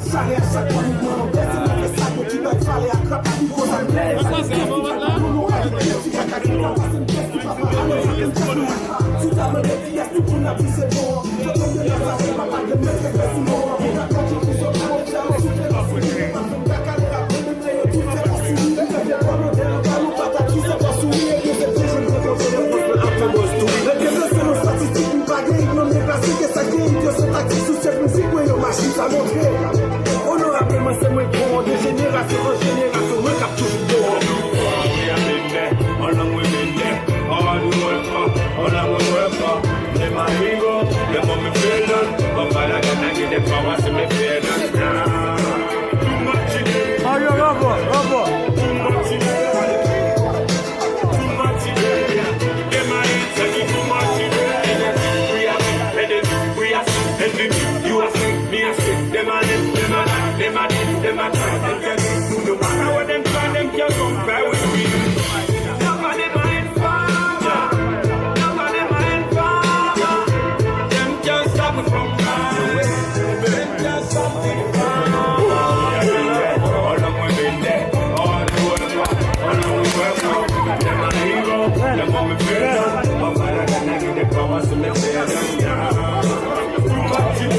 Salé à chaque fois, nous m'en baisse, nous fait ça, nous qui doit fallait à crap, nous cause un blesse. Si t'as me dit, yes, nous qu'on a dit c'est bon. Je tombe de la savée, papa, de mettre les fesses non. On a quand j'ai pris sur le monde, j'ai un souffle, la folie. Ma femme, la caméra, on me met tout fait la souris. Je viens pas me dire, on va nous patati, ça va sourire. Et c'est que je ne peux pas faire, on peut apprendre au story. Les gueules, c'est nos statistiques, une baguette, non, les classiques, et ça qui est, que c'est tactique, sous cette musique, oui, on machine, ça montre. Honorablement, c'est moi bon, de génération en génération, moi cap toujours bon. The moment